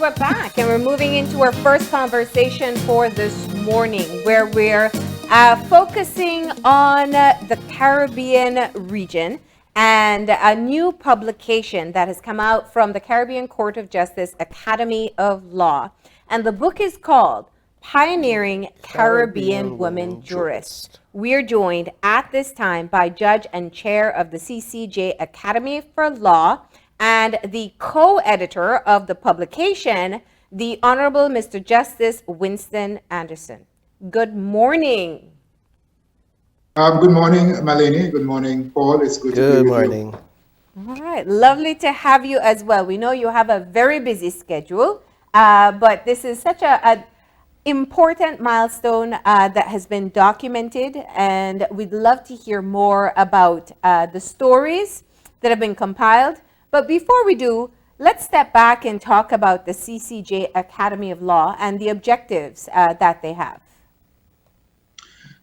we're back and we're moving into our first conversation for this morning, where we're focusing on the Caribbean region and a new publication that has come out from the Caribbean Court of Justice Academy of Law. And the book is called Pioneering Caribbean Women Jurists. We're joined at this time by Judge and Chair of the CCJ Academy for Law and the co-editor of the publication, the Honorable Mr. Justice Winston Anderson. Good morning. Good morning, Malini. Good morning, Paul. It's good to be with you. Good morning. All right, lovely to have you as well. We know you have a very busy schedule, but this is such a important milestone that has been documented, and we'd love to hear more about the stories that have been compiled. But before we do, let's step back and talk about the CCJ Academy of Law and the objectives that they have.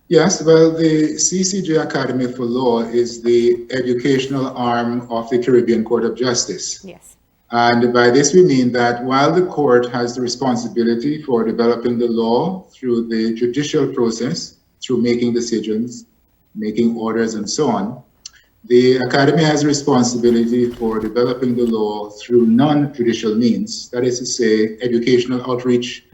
Yes, well, the CCJ Academy for Law is the educational arm of the Caribbean Court of Justice. Yes. And by this we mean that while the court has the responsibility for developing the law through the judicial process, through making decisions, making orders, and so on, the Academy has a responsibility for developing the law through non-judicial means, that is to say, educational outreach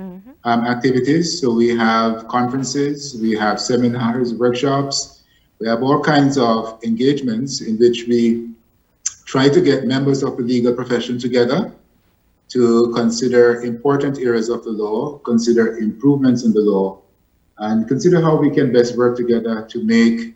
activities. So we have conferences, we have seminars, workshops, we have all kinds of engagements in which we try to get members of the legal profession together to consider important areas of the law, consider improvements in the law, and consider how we can best work together to make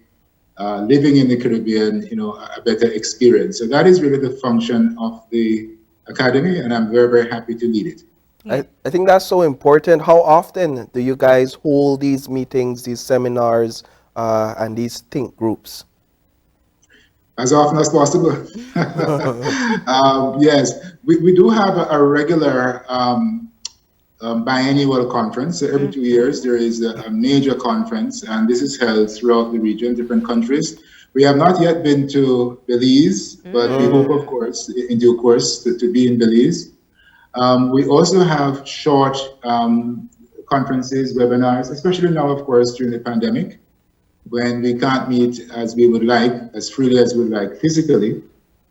living in the Caribbean, a better experience. So that is really the function of the Academy, and I'm very, very happy to lead it. I think that's so important. How often do you guys hold these meetings, these seminars, and these think groups? As often as possible. Yes, we do have a regular biannual conference. So every 2 years there is a major conference, and this is held throughout the region, different countries. We have not yet been to Belize, but we hope, of course, in due course, to be in Belize. We also have short conferences, webinars, especially now, of course, during the pandemic, when we can't meet as we would like, as freely as we would like physically.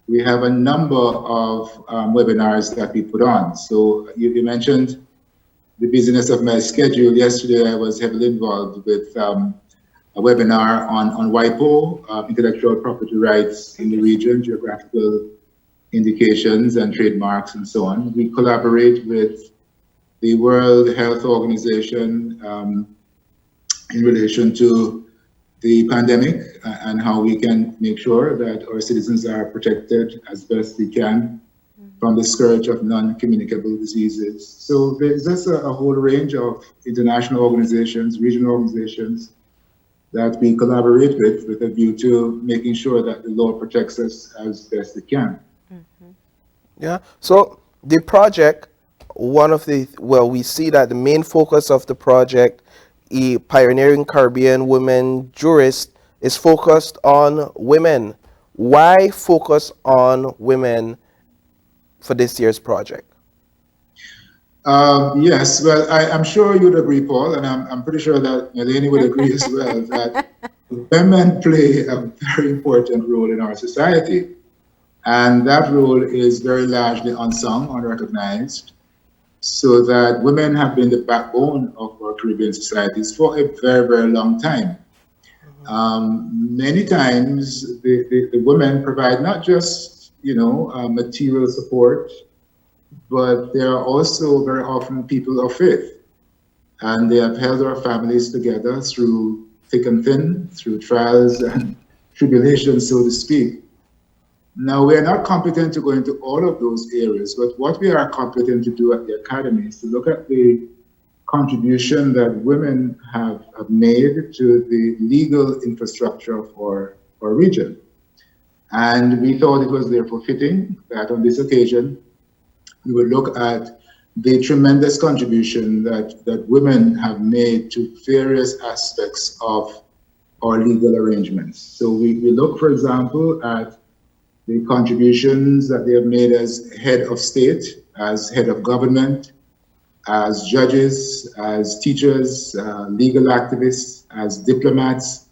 We have a number of webinars that we put on. So you mentioned the busyness of my schedule. Yesterday, I was heavily involved with a webinar on WIPO, intellectual property rights in the region, geographical indications and trademarks and so on. We collaborate with the World Health Organization in relation to the pandemic and how we can make sure that our citizens are protected as best we can from the scourge of non-communicable diseases. So there's just a whole range of international organizations, regional organizations that we collaborate with a view to making sure that the law protects us as best it can. Yeah. So the project, we see that the main focus of the project, Pioneering Caribbean Women Jurists, is focused on women. Why focus on women for this year's project? Yes, well, I'm sure you'd agree, Paul, and I'm pretty sure that Melanie would agree as well, that women play a very important role in our society. And that role is very largely unsung, unrecognized, so that women have been the backbone of our Caribbean societies for a very, very long time. Many times, the women provide not just, material support, but they are also very often people of faith. And they have held our families together through thick and thin, through trials and tribulations, so to speak. Now, we are not competent to go into all of those areas, but what we are competent to do at the Academy is to look at the contribution that women have made to the legal infrastructure of our region. And we thought it was therefore fitting that on this occasion, we would look at the tremendous contribution that women have made to various aspects of our legal arrangements. So we look, for example, at the contributions that they have made as head of state, as head of government, as judges, as teachers, legal activists, as diplomats.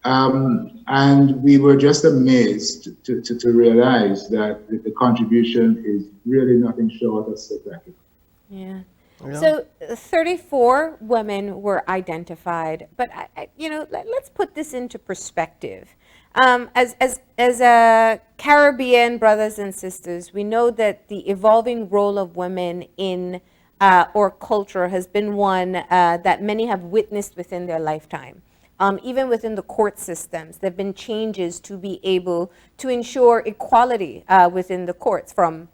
And we were just amazed to realize that the contribution is really nothing short of spectacular. Yeah. Yeah. So 34 women were identified, but let's put this into perspective. As a Caribbean brothers and sisters, we know that the evolving role of women in our culture has been one that many have witnessed within their lifetime. Even within the court systems, there have been changes to be able to ensure equality within the courts, from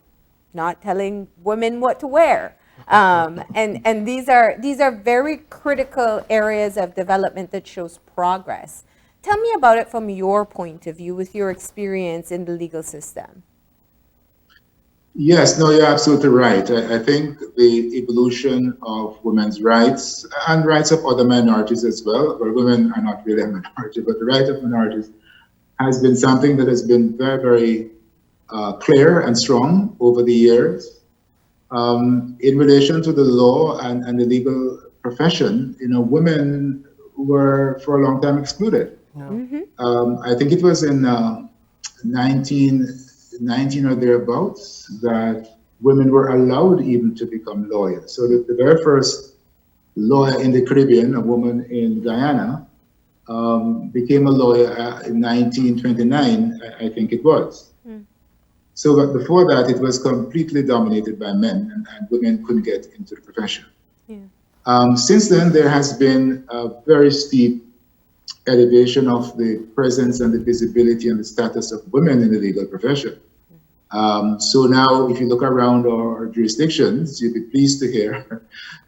not telling women what to wear. And these are very critical areas of development that shows progress. Tell me about it from your point of view, with your experience in the legal system. Yes, no, you're absolutely right. I think the evolution of women's rights and rights of other minorities as well, where women are not really a minority, but the right of minorities has been something that has been very, very clear and strong over the years. In relation to the law and the legal profession, women were for a long time excluded. I think it was in 1919 or thereabouts that women were allowed even to become lawyers. So the very first lawyer in the Caribbean, a woman in Guyana, became a lawyer in 1929, I think it was. So but before that, it was completely dominated by men, and women couldn't get into the profession. Since then, there has been a very steep elevation of the presence and the visibility and the status of women in the legal profession. So now, if you look around our jurisdictions, you'll be pleased to hear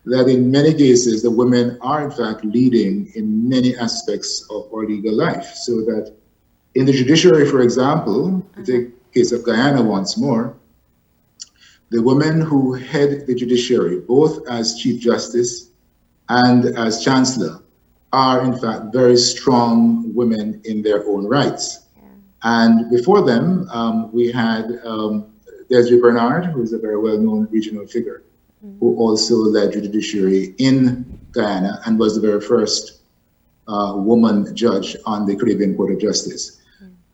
that in many cases, the women are in fact leading in many aspects of our legal life. So that in the judiciary, for example, to take the case of Guyana once more, the women who head the judiciary, both as Chief Justice and as Chancellor, are in fact very strong women in their own rights. And before them, we had Desiree Bernard, who is a very well-known regional figure, who also led the judiciary in Guyana and was the very first woman judge on the Caribbean Court of Justice.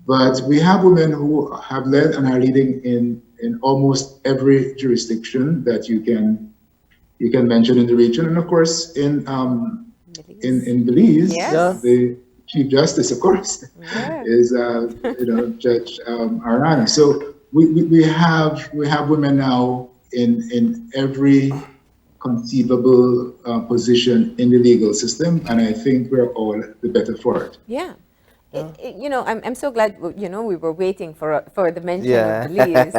But we have women who have led and are leading in almost every jurisdiction that you can mention in the region, and of course in Belize, Yes. the Chief Justice, of course, is Judge Arana. So we have women now in every conceivable position in the legal system, and I think we're all the better for it. Yeah. I'm so glad, we were waiting for the mention Yeah. of Belize,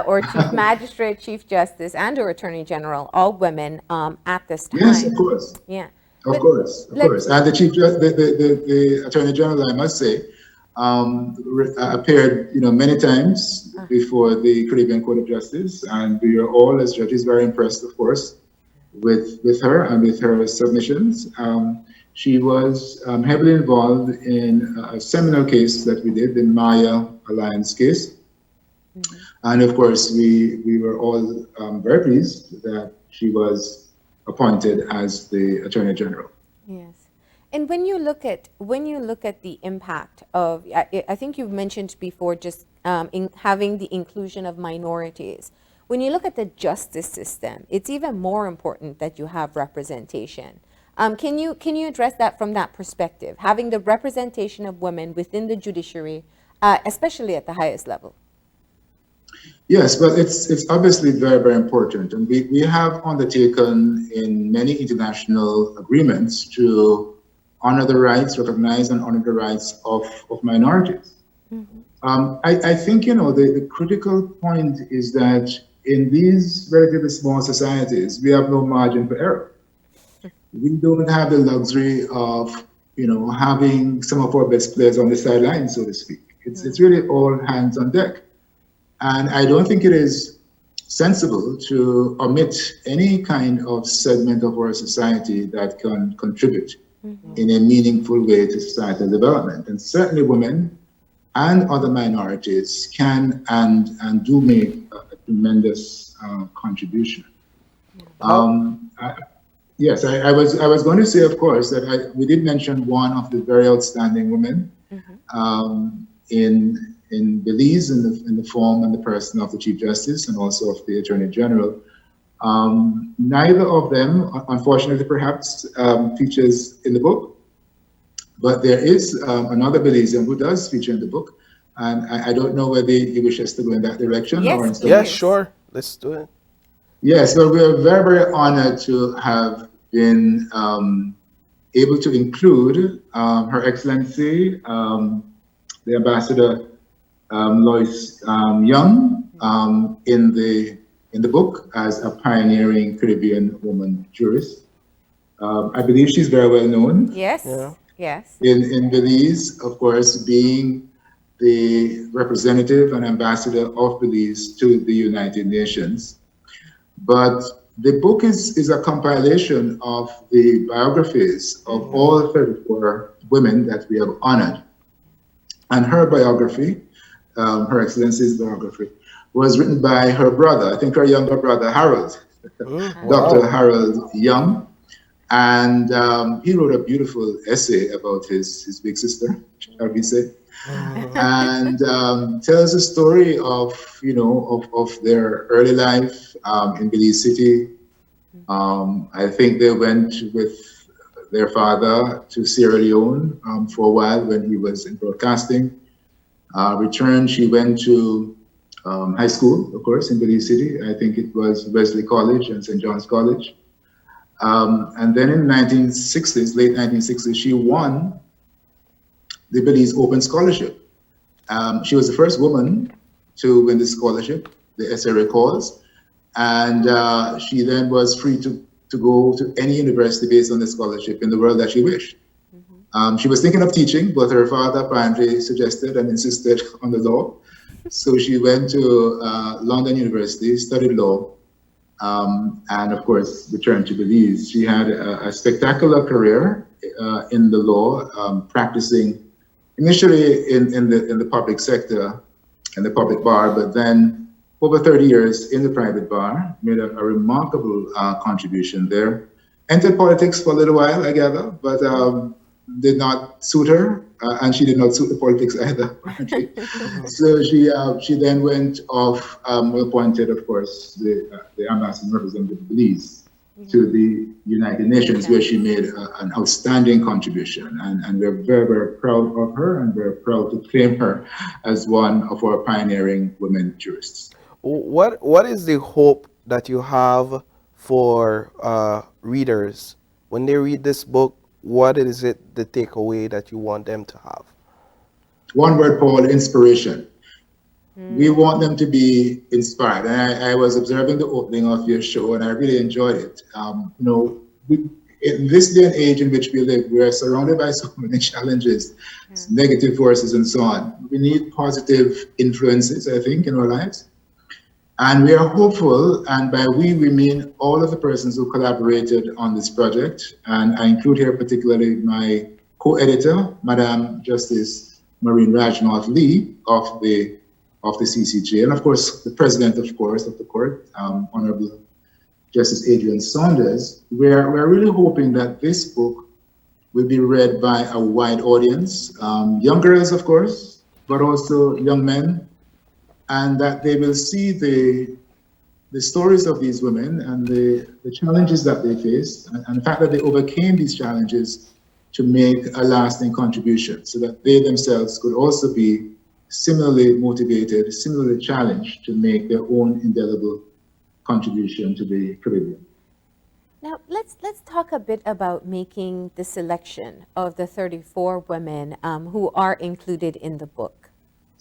or Chief Magistrate, Chief Justice, and or Attorney General, all women at this time. Yes, of course. Yeah. Of course. And the Attorney General, I must say, appeared, many times before the Caribbean Court of Justice, and we are all, as judges, very impressed, of course, with her and with her submissions. She was heavily involved in a seminal case that we did, the Maya Alliance case. And of course, we were all very pleased that she was appointed as the Attorney General. Yes. And when you look at the impact of, I think you've mentioned before, just in having the inclusion of minorities. When you look at the justice system, it's even more important that you have representation. Can you address that from that perspective, having the representation of women within the judiciary, especially at the highest level? Yes, but it's obviously very, very important. And we have undertaken in many international agreements to honor the rights, recognize and honor the rights of minorities. I think, the critical point is that in these relatively small societies, we have no margin for error. We don't have the luxury of, having some of our best players on the sideline, so to speak. It's really all hands on deck. And I don't think it is sensible to omit any kind of segment of our society that can contribute in a meaningful way to societal development. And certainly women and other minorities can and do make a tremendous contribution. Yes, I was going to say, of course, that we did mention one of the very outstanding women in Belize in the form and the person of the Chief Justice and also of the Attorney General. Neither of them, unfortunately, perhaps, features in the book, but there is another Belizean who does feature in the book, and I don't know whether you wish us to go in that direction or in Yes, some. Yeah, please. sure. Let's do it. Yes, well, we are very, very honored to have been able to include Her Excellency, the Ambassador Lois Young, in the book as a pioneering Caribbean woman jurist. I believe she's very well known Yes, Yeah. yes. in Belize, of course, being the representative and ambassador of Belize to the United Nations. But the book is a compilation of the biographies of all 34 women that we have honored. And her biography, Her Excellency's biography, was written by her brother, I think her younger brother, Harold, Dr. Wow. Harold Young. And he wrote a beautiful essay about his big sister, shall we say, and tells a story of, of their early life in Belize City. I think they went with their father to Sierra Leone for a while when he was in broadcasting. Returned, she went to high school, of course, in Belize City. I think it was Wesley College and St. John's College. And then in 1960s, late 1960s, she won the Belize Open Scholarship. She was the first woman to win the scholarship, the essay recalls, and she then was free to go to any university based on the scholarship in the world that she wished. She was thinking of teaching, but her father apparently suggested and insisted on the law. So she went to London University, studied law, and of course returned to Belize. She had a spectacular career in the law, practicing initially in the public sector, in the public bar, but then over 30 years in the private bar, made a remarkable contribution there. Entered politics for a little while, I gather, but did not suit her, and she did not suit the politics either, apparently. So she then went off, appointed, of course, the ambassador representative Belize to the United Nations, where she made an outstanding contribution. And we're very, very proud of her, and we're proud to claim her as one of our pioneering women jurists. What is the hope that you have for readers when they read this book? What is it, the takeaway that you want them to have? One word, Paul: inspiration. We want them to be inspired. And I was observing the opening of your show, and I really enjoyed it. In this day and age in which we live, we are surrounded by so many challenges, negative forces, and so on. We need positive influences, I think, in our lives. And we are hopeful, and by we mean all of the persons who collaborated on this project. And I include here particularly my co-editor, Madam Justice Maureen Rajnath Lee of the CCJ, and of course the president, of course, of the court, Honorable Justice Adrian Saunders. We're really hoping that this book will be read by a wide audience, young girls, of course, but also young men, and that they will see the stories of these women and the challenges that they faced, and the fact that they overcame these challenges to make a lasting contribution, so that they themselves could also be similarly motivated, similarly challenged to make their own indelible contribution to the Caribbean. Now, let's talk a bit about making the selection of the 34 women who are included in the book.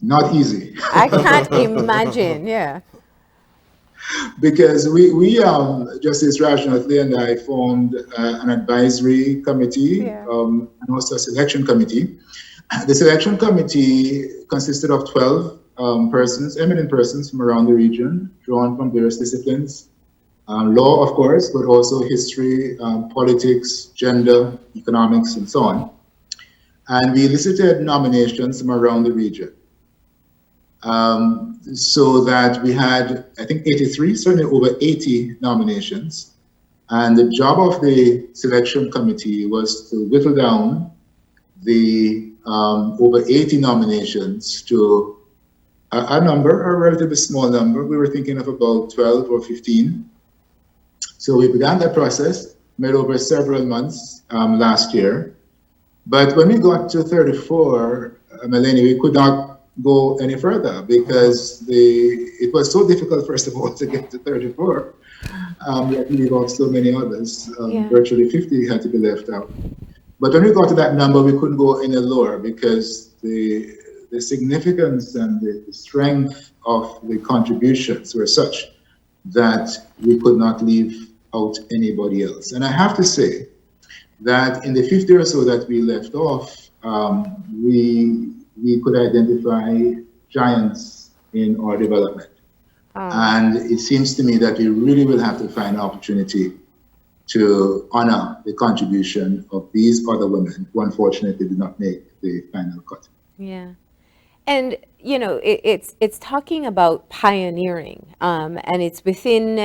Not easy. I can't imagine, yeah. Because we Justice Rajnath Lee and I formed an advisory committee and also a selection committee. The selection committee consisted of 12 persons, eminent persons from around the region, drawn from various disciplines. Law, of course, but also history, politics, gender, economics, and so on. And we elicited nominations from around the region. So that we had, I think, 83, certainly over 80 nominations. And the job of the selection committee was to whittle down the over 80 nominations to a number, a relatively small number. We were thinking of about 12 or 15. So we began that process, made over several months last year. But when we got to 34, Melanie, we could not go any further because it was so difficult, first of all, to get to 34. We had to leave out so many others. Virtually 50 had to be left out. But when we got to that number, we couldn't go any lower because the significance and the strength of the contributions were such that we could not leave out anybody else. And I have to say that in the 50 or so that we left off, we could identify giants in our development. And it seems to me that we really will have to find an opportunity to honor the contribution of these other women who unfortunately did not make the final cut. Yeah. And it's talking about pioneering, and it's within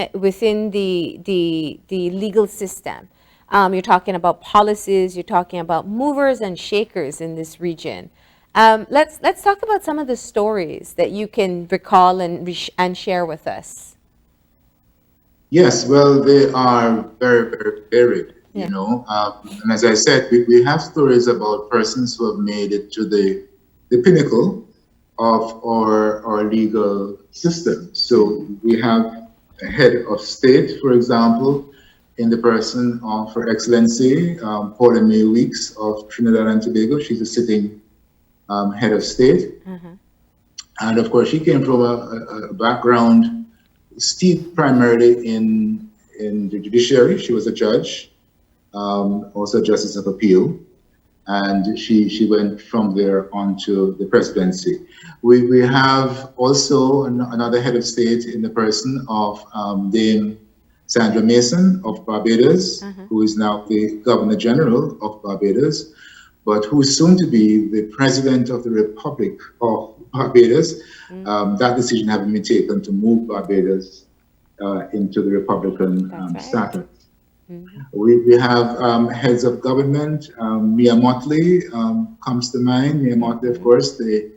the legal system. You're talking about policies. You're talking about movers and shakers in this region. Let's talk about some of the stories that you can recall and share with us. Yes, well, they are very, very varied, and as I said, we have stories about persons who have made it to the pinnacle of our legal system. So we have a head of state, for example, in the person of Her Excellency Paula May Weeks of Trinidad and Tobago. She's a sitting head of state. And of course, she came from a background steeped primarily in the judiciary. She was a judge, also a justice of appeal. And she went from there on to the presidency. We have also another head of state in the person of Dame Sandra Mason of Barbados, who is now the Governor General of Barbados, but who is soon to be the President of the Republic of Barbados. That decision having been taken to move Barbados into the Republican status. We have heads of government. Mia Motley comes to mind. Mia Motley, of course, the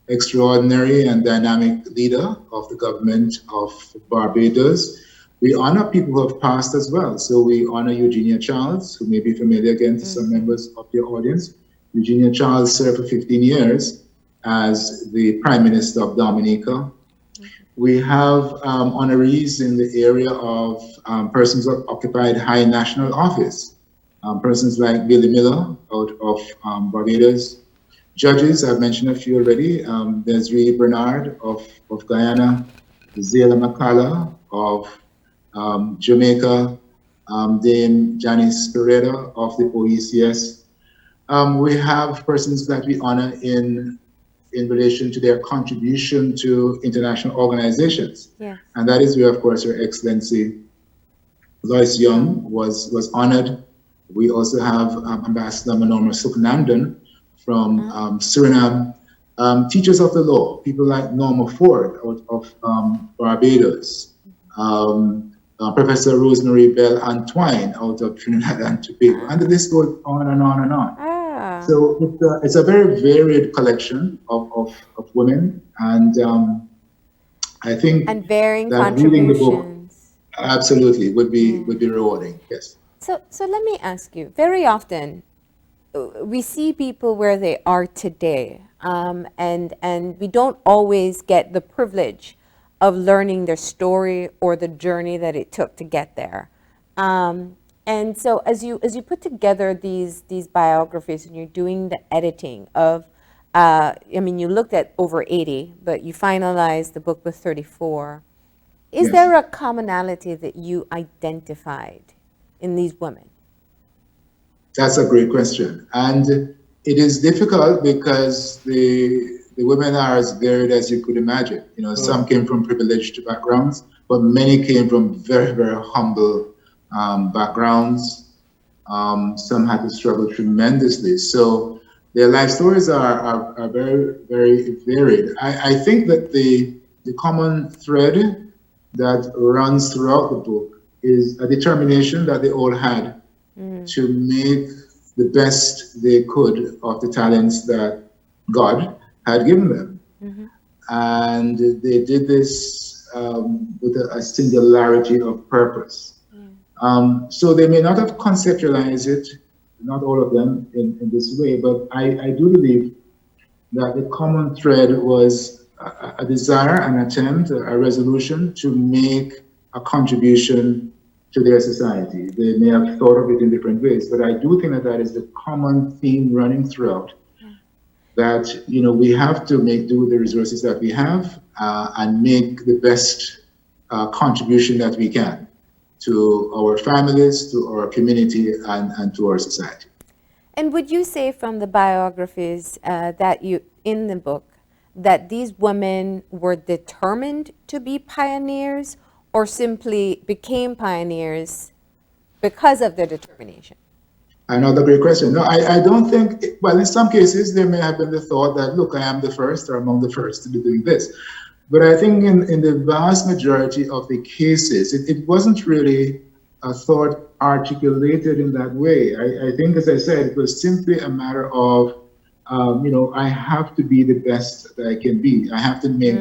extraordinary and dynamic leader of the government of Barbados. We honor people who have passed as well. So we honor Eugenia Charles, who may be familiar again to some members of your audience. Eugenia Charles served for 15 years as the Prime Minister of Dominica. We have honorees in the area of persons who have occupied high national office. Persons like Billy Miller out of Barbados. Judges, I've mentioned a few already. Desiree Bernard of Guyana. Zayla McCullough of Jamaica. Dame Janice Pereira of the OECS. We have persons that we honor in relation to their contribution to international organizations. And that is where, of course, Her Excellency Lois Young was honored. We also have Ambassador Manorma Suknandan from Suriname. Teachers of the law, people like Norma Ford out of Barbados. Professor Rosemary Bell Antoine out of Trinidad and Tobago. And the list goes on and on and on. So it's a very varied collection of women, and I think varying that reading the book contributions absolutely would be rewarding. Yes. So let me ask you. Very often, we see people where they are today, and we don't always get the privilege of learning their story or the journey that it took to get there. And so as you put together these biographies and you're doing the editing of, you looked at over 80, but you finalized the book with 34. Is there a commonality that you identified in these women? That's a great question. And it is difficult because the women are as varied as you could imagine. Some came from privileged backgrounds, but many came from very, very humble backgrounds. Some had to struggle tremendously. So Their life stories are very, very varied. I think that the common thread that runs throughout the book is a determination that they all had to make the best they could of the talents that God had given them. And they did this with a singularity of purpose. So they may not have conceptualized it, not all of them, in this way, but I do believe that the common thread was a desire, an attempt, a resolution to make a contribution to their society. They may have thought of it in different ways, but I do think that that is the common theme running throughout. That we have to make do with the resources that we have and make the best contribution that we can to our families, to our community, and to our society. And would you say from the biographies that you in the book that these women were determined to be pioneers or simply became pioneers because of their determination? Another great question. No, I don't think, well, in some cases, there may have been the thought that, look, I am the first or among the first to be doing this. But I think in the vast majority of the cases, it wasn't really a thought articulated in that way. I think, as I said, it was simply a matter of, I have to be the best that I can be. I have to make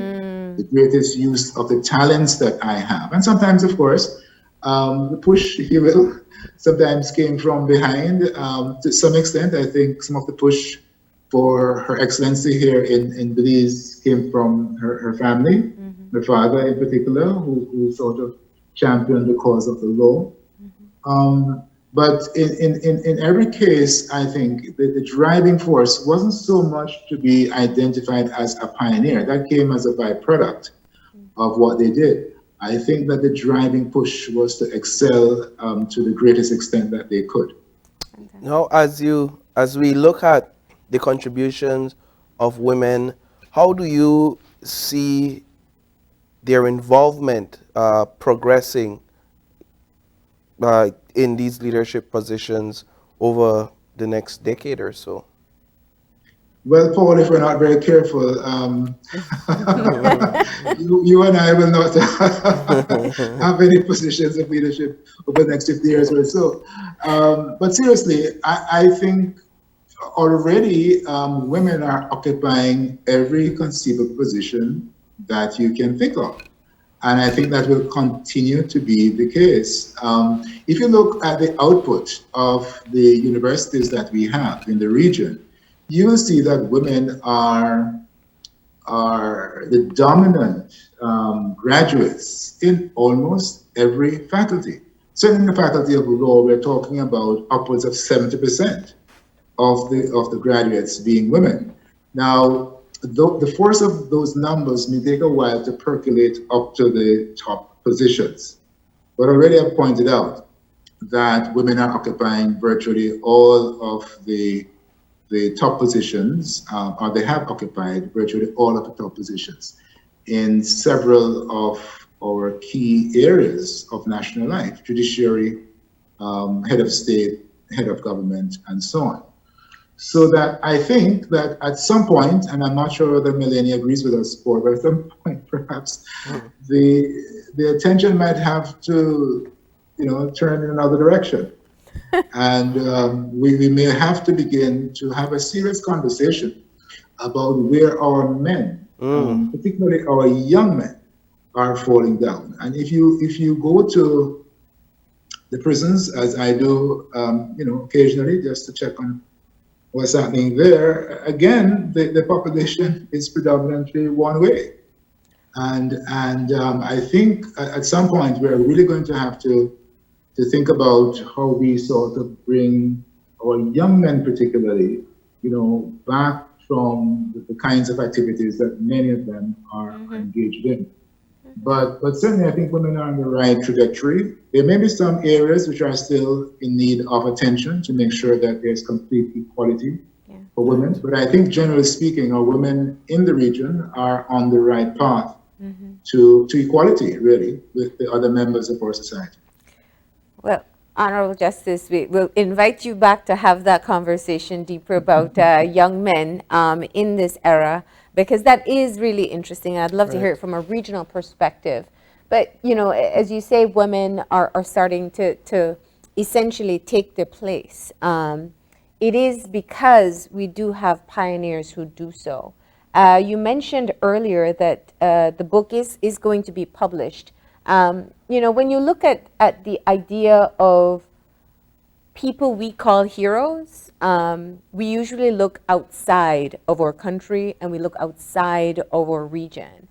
the greatest use of the talents that I have. And sometimes, of course, the push, if you will, sometimes came from behind. To some extent, I think some of the push for Her Excellency here in Belize came from her family, her father in particular, who sort of championed the cause of the law. But in every case, I think the driving force wasn't so much to be identified as a pioneer. That came as a byproduct of what they did. I think that the driving push was to excel to the greatest extent that they could. Now, as we look at the contributions of women, how do you see their involvement progressing in these leadership positions over the next decade or so? Well, Paul, if we're not very careful, you and I will not have any positions of leadership over the next 50 years or so. But seriously, I think already women are occupying every conceivable position that you can think of. And I think that will continue to be the case. If you look at the output of the universities that we have in the region, you will see that women are the dominant graduates in almost every faculty. So in the faculty of law, we're talking about upwards of 70% of the graduates being women. Now, the force of those numbers may take a while to percolate up to the top positions. But already I've pointed out that women are occupying virtually all of the top positions, or they have occupied virtually all of the top positions in several of our key areas of national life: judiciary, head of state, head of government, and so on. So that I think that at some point, and I'm not sure whether Melanie agrees with us, but at some point perhaps the attention might have to, turn in another direction. And we may have to begin to have a serious conversation about where our men, particularly our young men, are falling down. And if you go to the prisons, as I do, occasionally, just to check on what's happening there, again, the population is predominantly one way. And I think at some point we're really going to have to think about how we sort of bring our young men particularly, back from the kinds of activities that many of them are engaged in. But certainly I think women are on the right trajectory. There may be some areas which are still in need of attention to make sure that there's complete equality for women. But I think generally speaking, our women in the region are on the right path to equality, really, with the other members of our society. Well, Honorable Justice, we will invite you back to have that conversation deeper about young men in this era, because that is really interesting. I'd love to hear it from a regional perspective. But, you know, as you say, women are starting to essentially take their place. It is because we do have pioneers who do so. You mentioned earlier that the book is going to be published. You know, when you look at the idea of people we call heroes, we usually look outside of our country and we look outside of our region.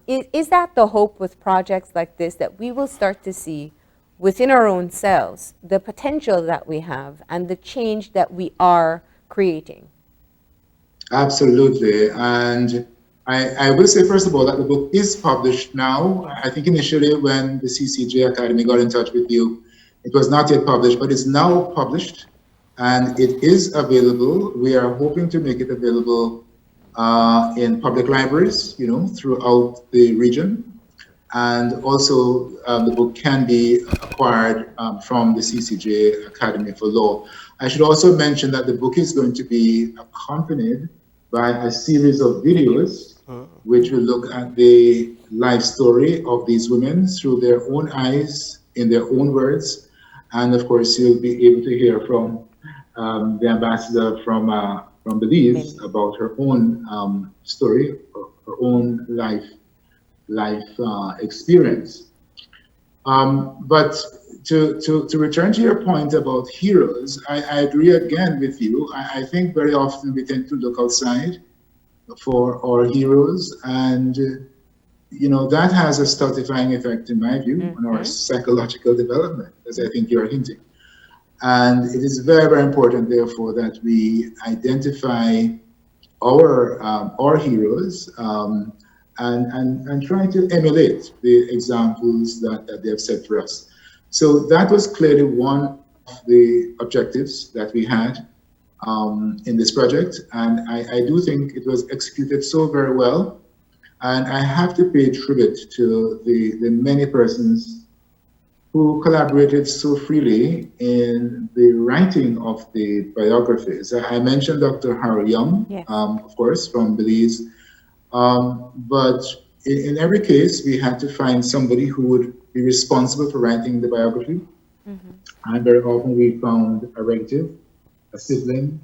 Is that the hope with projects like this, that we will start to see within our own selves the potential that we have and the change that we are creating? Absolutely. And I will say, first of all, that the book is published now. I think initially when the CCJ Academy got in touch with you, it was not yet published, but it's now published and it is available. We are hoping to make it available in public libraries, you know, throughout the region. And also the book can be acquired from the CCJ Academy for Law. I should also mention that the book is going to be accompanied by a series of videos which will look at the life story of these women through their own eyes, in their own words. And of course, you'll be able to hear from the ambassador from Belize about her own story, her own life experience. But to return to your point about heroes, I agree again with you. I think very often we tend to look outside for our heroes, and you know, that has a stultifying effect, in my view, on our psychological development, as I think you're hinting. And it is very, very important, therefore, that we identify our heroes and try to emulate the examples that they have set for us. So that was clearly one of the objectives that we had in this project. And I do think it was executed so very well. And I have to pay tribute to the many persons who collaborated so freely in the writing of the biographies. I mentioned Dr. Harry Young, yes. Of course, from Belize. But in every case, we had to find somebody who would be responsible for writing the biography. And very often we found a relative, a sibling.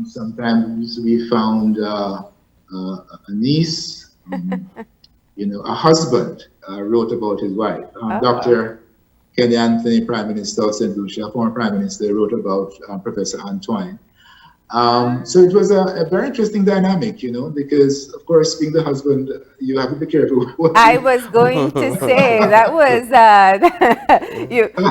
Sometimes we found a niece. You know, a husband wrote about his wife. Dr. Kenny Anthony, Prime Minister of St. Lucia, former Prime Minister, wrote about Professor Antoine. So it was a very interesting dynamic, you know, because, of course, being the husband, you have to be careful. I was going to say, that was,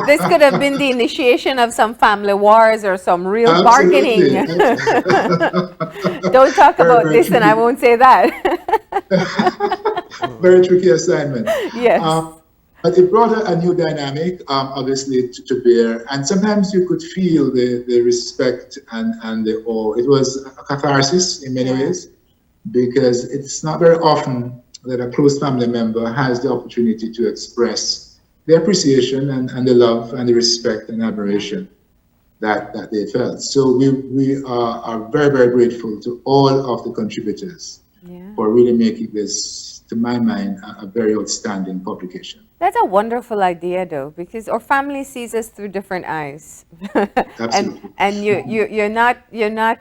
this could have been the initiation of some family wars or some real Absolutely. bargaining. Don't talk about this tricky. And I won't say that. Very tricky assignment. Yes. But it brought a new dynamic, obviously, to bear. And sometimes you could feel the respect and the awe. It was a catharsis in many ways, because it's not very often that a close family member has the opportunity to express the appreciation and the love and the respect and admiration that they felt. So we are very, very grateful to all of the contributors for really making this, to my mind, a very outstanding publication. That's a wonderful idea, though, because our family sees us through different eyes. Absolutely. and you're not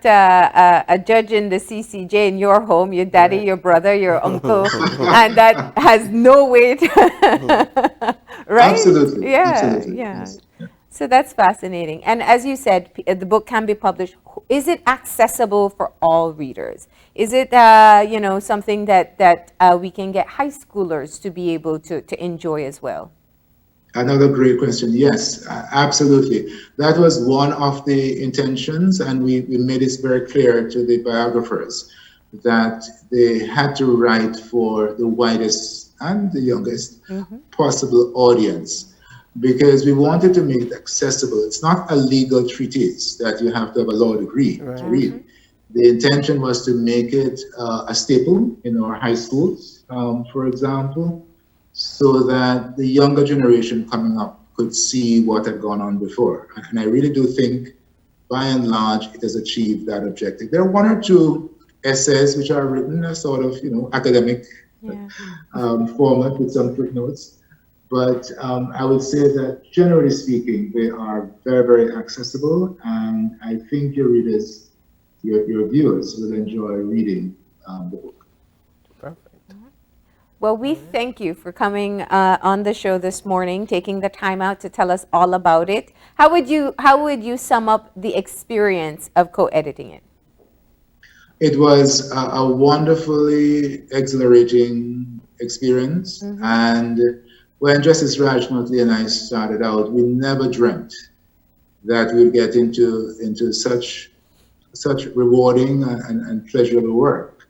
a judge in the CCJ in your home. Your daddy, your brother, your uncle, and that has no weight, right? Absolutely. Yeah, Absolutely. yeah. Yes. So that's fascinating. And as you said, the book can be published. Is it accessible for all readers? Is it, you know, something that we can get high schoolers to be able to enjoy as well? Another great question. Yes, absolutely. That was one of the intentions, and we made this very clear to the biographers that they had to write for the widest and the youngest possible audience, because we wanted to make it accessible. It's not a legal treatise that you have to have a law degree to read. The intention was to make it a staple in our high schools, for example, so that the younger generation coming up could see what had gone on before. And I really do think, by and large, it has achieved that objective. There are one or two essays which are written as sort of, academic format with some footnotes. But I would say that generally speaking, they are very, very accessible, and I think your readers, your viewers will enjoy reading the book. Perfect. Well, we thank you for coming on the show this morning, taking the time out to tell us all about it. How would you sum up the experience of co-editing it? It was a wonderfully exhilarating experience, and when Justice Raj Motley and I started out, we never dreamt that we'd get into such rewarding and pleasurable work,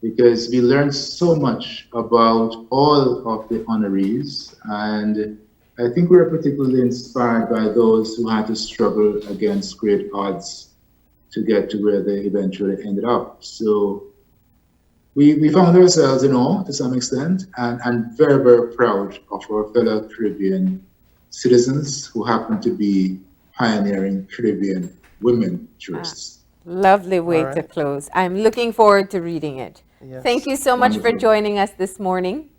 because we learned so much about all of the honorees, and I think we were particularly inspired by those who had to struggle against great odds to get to where they eventually ended up. So we found ourselves in awe to some extent, and very, very proud of our fellow Caribbean citizens who happen to be pioneering Caribbean women jurists. Lovely way to close. I'm looking forward to reading it. Yes. Thank you so much for joining us this morning.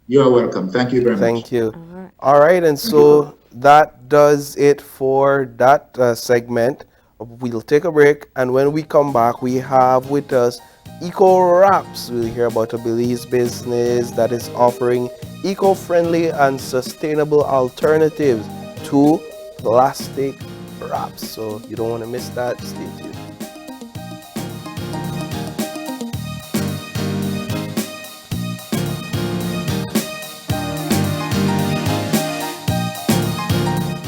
You're welcome. Thank you very much. Thank you. All right, and so that does it for that segment. We'll take a break, and when we come back, we have with us Eco Wraps. We'll hear about a Belize business that is offering eco-friendly and sustainable alternatives to plastic wraps. So you don't want to miss that. Stay tuned.